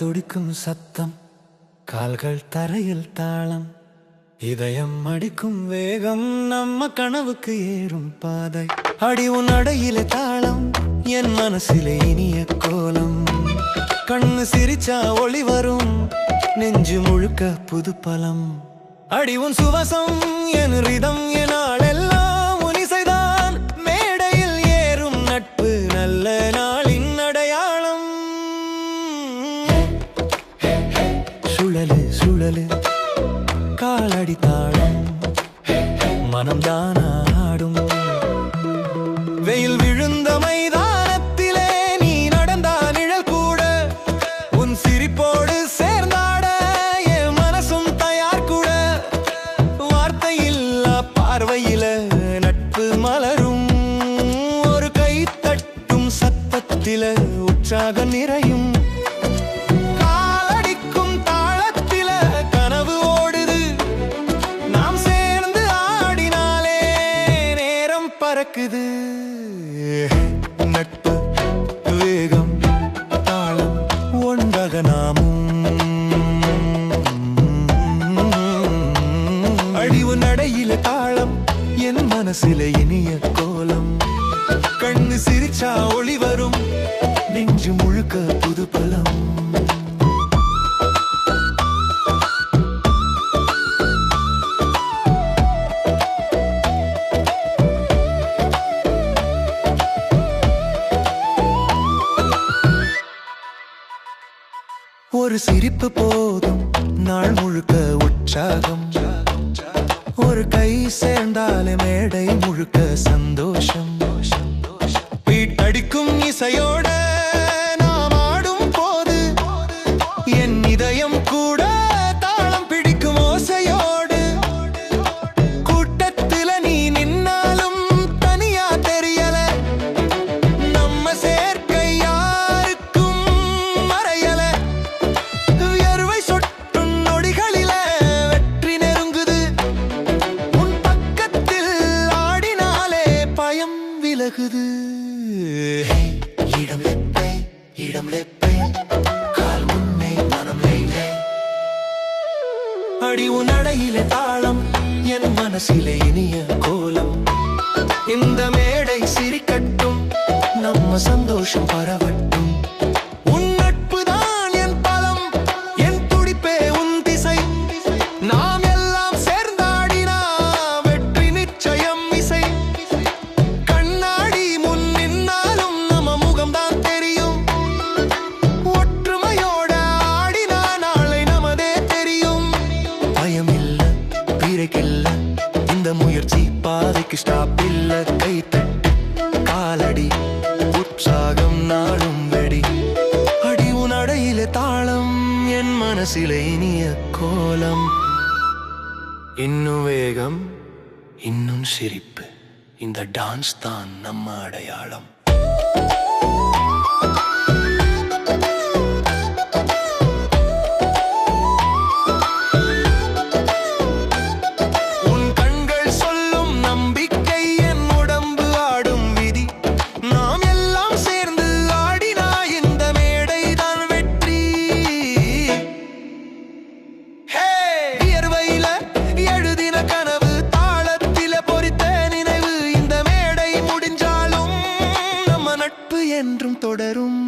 துடிக்கும் சத்தம், கால்கள் தரையில் தாளம், இதயம் அடிக்கும் வேகம், நம்ம கனவுக்கு ஏறும் பாதை. அடி உன் அடையிலே தாளம், என் மனசிலே இனிய கோலம். கண்ணு சிரிச்சா ஒளி வரும், நெஞ்சு முழுக்க புது பலம். அடி உன் சுவாசம் என் ரிதம், என் ஆளெல்லாம் உன் இசைதான். மேடையில் ஏறும் நட்பு நல்ல நாளின் அடையாளம். சுழலு சுழலு காலடி தாளம், மனம்தான் ஆடும். வெயில் விழுந்த மைதானத்திலே நீ நடந்தா நிழல் கூட, உன் சிரிப்போடு சேர்ந்தாட என் மனசும் தயார் கூட. வார்த்தையில்லா பார்வையில நட்பு மலரும், ஒரு கை தட்டும் சத்தத்தில உற்சாகம் நிறையும். காலடிக்கும் தாளத்தில கனவு ஓடுது, நாம் சேர்ந்து ஆடினாலே நேரம் பறக்குது. நட்பு வேகம் தாளம் ஒன்றாக நாமும். அழிவு நடையில தாளம், என் மனசில இனிய கோலம். கண்ணு சிரிச்சா ஒளி வரும், நெஞ்சு முழுக்க புது பலம். ஒரு சிரிப்பு போதும் நாள் முழுக்க உற்சாகம், ஒரு கை சேர்ந்தாலே மேடை முழுக்க சந்தோஷம். வீட்டடிக்கும் இசையோட நாம் ஆடும் போது என் இதயம் கூட தாளம் பிடிக்கும் ஓசையோடு. கூட்டத்தில நீ நின்னாலும் தனியா தெரியல, நம்ம சேர்க்கை யாருக்கும் மறையல. வியர்வை சொட்டும் நொடிகளில வெற்றி நெருங்குது, உன் பக்கத்தில் ஆடினாலே பயம் விலகுது. இடம் லெப்பை இடம் லெப்பை, கால் முன்னே மனம் லைலே. அடி உன் அடையிலே தாளம், என் மனசிலே இனிய கோலம். இந்த மேடை சிரிக்கட்டும், நம்ம சந்தோஷம் பரவட்டும். உன் நட்பு தான் என் பலம், என் துடிப்பே உன் திசை. நாம் எல்லாம் சேர்ந்தாடினா வெற்றி நிச்சயம் இசை. கண்ணாடி முன் நின்னாலும் நம்ம முகம்தான் தெரியும், ஒற்றுமையோட ஆடினா நாளை நமதே தெரியும். பயமில்ல பிறக்கில்ல, இந்த முயற்சி பாதைக்கு ஸ்டாப் இல்ல. கை தட்டு காலடி உற்சாகம் நாளும் வெடி. அடி உன் அடையிலே தாளம், என் மனசிலே இனிய கோலம். இன்னும் வேகம் இன்னும் சிரிப்பு, இந்த டான்ஸ் தான் நம்ம அடையாளம். உன் கண்கள் சொல்லும் நம்பிக்கை, என் உடம்பு ஆடும் விதி. நாம் எல்லாம் சேர்ந்து ஆடினா இந்த மேடை தான் வெற்றி. வியர்வையில எழுதின கனவு, தாளத்தில பொறித்த நினைவு. இந்த மேடை முடிஞ்சாலும் நம்ம நட்பு என்றும் தொடரும்.